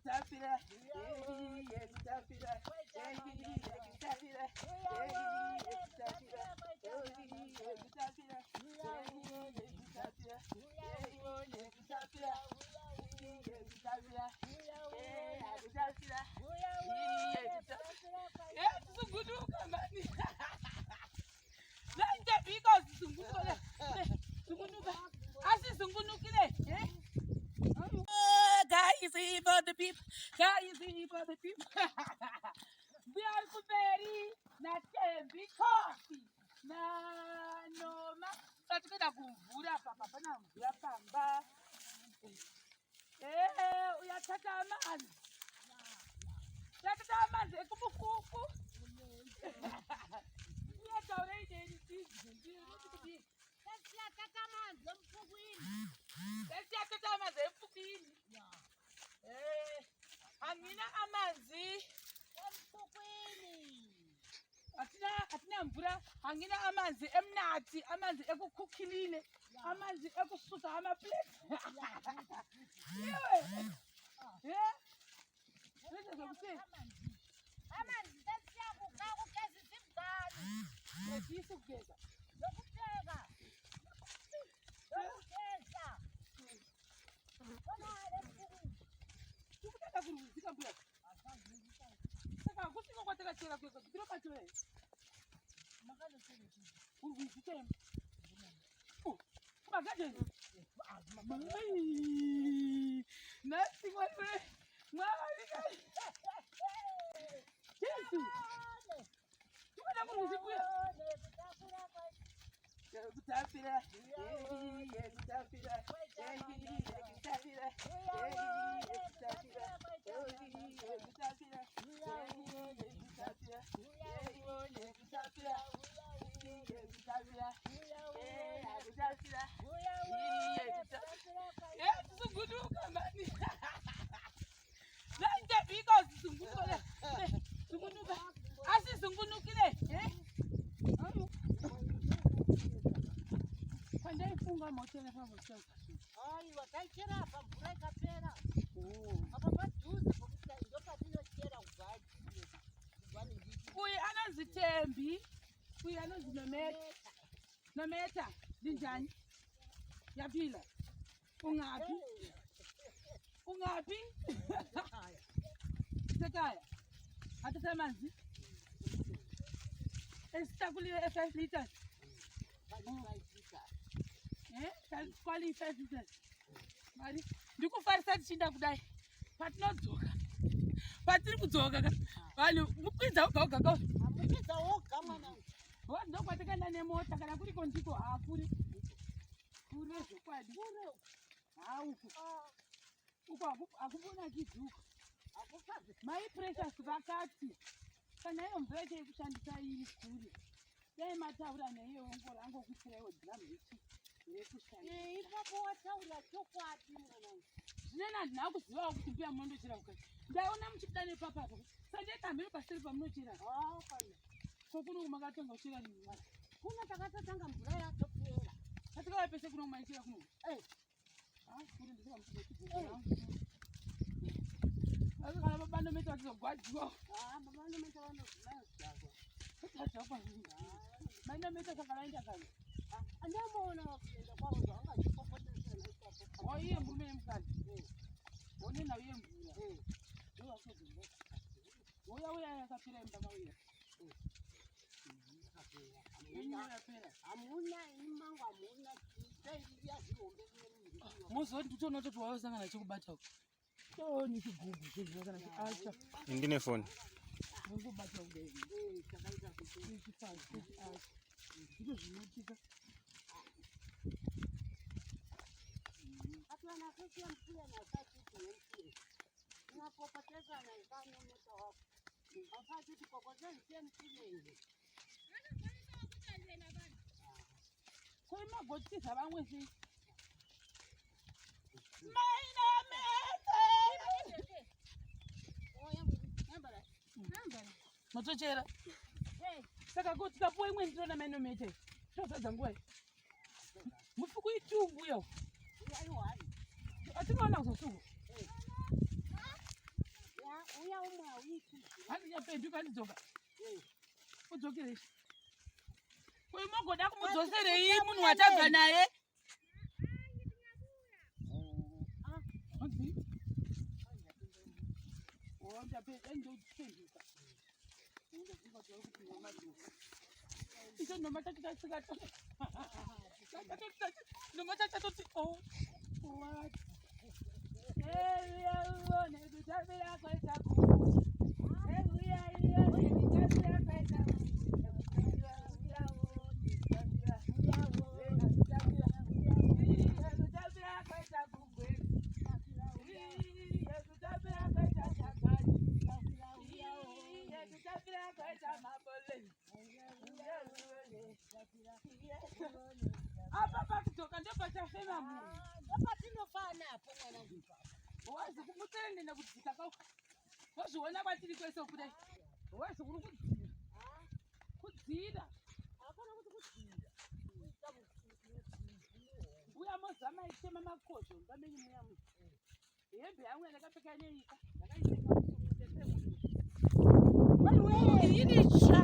We are very not coffee. Noma. Satukeda kumvura papa pana mvura pamba. Uyathatha amanzi. Uyathatha amanzi ekubukuku. Uyathatha ideni sizwe. Sesiyathatha amanzi emfukweni. Sesiyathatha amanzi emfukweni. Angina amanzi emfukweni. Atina mvura, angina amanzi emnati, amanzi ekukukhilile, amanzi ekususa amaplate. Amanzi sesiyakuka ukugezisa imiganu. Ngifisa ukugeza. Lokupheka. Lokugeza. Konale emfukweni. Ukuthatha kuruzika mbuya. Saka kusiko kwatakachera kweko, ndiro pachoe. Makalo chero. Uruzike. Magade. Nasi ngore. Mwali kai. Yesu. Tukana kuruzikuya. Kutapira. Kutapira. Ai, wakaikera hapa mvura ikapera. Hapa padhuze pokuti ndo patinochera ugali. Uyu anonzi Tembi, uyu anonzi Nometa. Nometa, ndinjani? Yapila. Ungapi? Ungapi? Sekaya. Athatha amanzi. Esitakulile 5 liters. 5 liters. Kwali 5 liters. Mari, ndikufarisa tichinda kudai. Patinodzoka. Patiri kudzoka. Vanhu mukwidza uga. Mukwidza uga mwana. Ndo kwatakanda nemota kana kuri kondiko hakuri. Kuri zvokwadi. Hauku. Uko akubona chiduka. Akufazi. My precious vakati. Kana iyo mvura yekushandisa iri kuri. Dai mataura neiyo wengoro angokutsirewo dhilamu ichi. Ipapo wataura chokwadi mwanangu. Zvinena handina kuzivawo kuti mbuya munondochera ukati. Ndaona muchikuda nepapapo. Sandekamhiri paseri pamunochera. Kana. Kokuno makatonga kuchera nimwana. Kuna takatatanga mvura yatopera. Katikava pese kuno kumaichera kuno. Kuri ndisika muchikuda. Kana baba nometa watizogwadziwa. Baba nometa vanozvinazvagwa. Kudzadzwa nhinga. Manometa saka vaenda kani. Andamuona wakuenda kwavo zvavanga chipopotesana ipapo. Iye murume nemukadzi. One nawo iye mvura. Ndowasodzinga. Uya yakapera imba mawira. Hamuna imangu hamuna. Mozoti nditoona wawasangana chekubata uko. Toni chigugu chezvakana acha. Ndine phone. Ngobata udai. Chakaita kuti chifanze acha. Ndiro zvinoitika. Atwana sisi mpiya na sisi mpiya. Unapopoteza na ifanye mtu wako. Afanye tukokoteni tena kile. Kwa magoti zabangwe si. Maina mete. Nambara. Matochera. Saka kuti kapo imwe ndiro maino mete. Tozadza nguwa. Mufuku itumbu yo. Atinoona kuzosuku. uya umwe hauiti. Handichapenduka ndidzoka. Udzokere. Uyu mogoda kumudzoserei munhu watabva naye? Wazviona kwatiri kwese kudai. Wazi kuri kudzira. Hapana kuti kudzira. Uya mozama itema makozho ngamenyi muya mu. Hembe yangu yakapfeka neika. Ndakaipfeka kuti munhu. Wewe yini cha.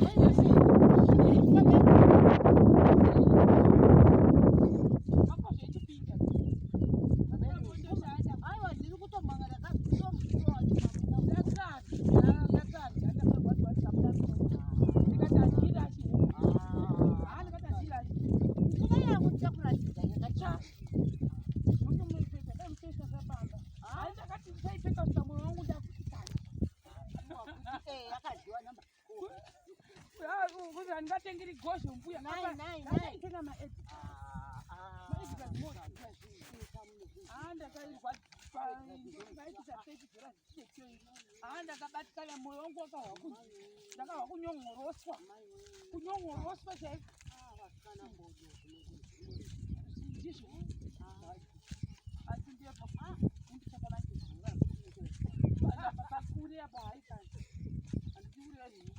Ngatengeri gosho mbuya tenga maedzi ndakairwa ndakabatikana moyo wangu ndakahwa kunyongoroswa chaiko ndizvo asi ndepo nditsakavandipakure apo haikani handichiureni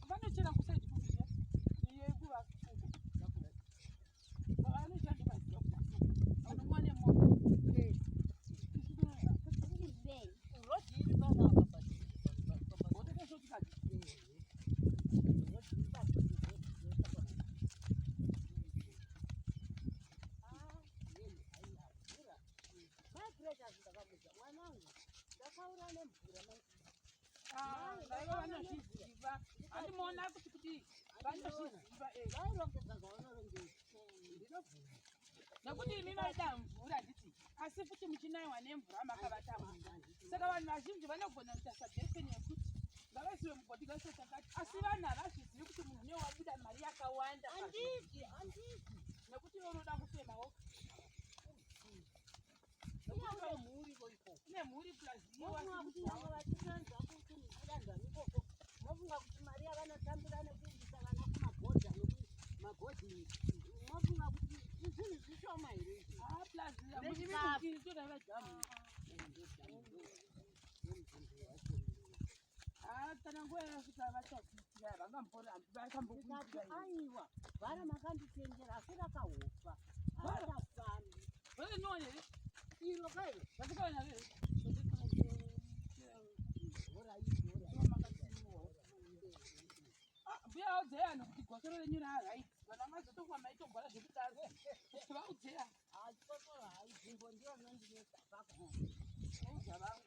vanochera kusaidi kuzviya yekuva anomwane moto vanozviziva andimoona kuti vanozviziva nekuti imi vaida mvura nditi asi futi muchinaiwa nemvura makavata saka vanhu vazhinji vanogona kuita suggestion yekuti ngavasiwe mugodhi vese takati asi vanhu havazvizivi kuti munhu unewo wabuda mari yakawanda nekuti unoda kufemawo nemhuri mofunga kuti mari yavanotambira nekuindisa vana kumagodha nekumagodhi mofunga kuti zvinhu zvishoma here kana nguva yasvika vachakuitira vangamborambi vakambokuitira aiwa vhara makanditendera asi rakahofa harafambi vanoniona here iro kairo vasikaona here mbuya vaudzeya nokuti gosoro renyu rahaiti vana mazotokuva maitogwara zvekutasi vaudzeya haisosoro hai nzvimbo ndiyo nondinesa pako uza vangu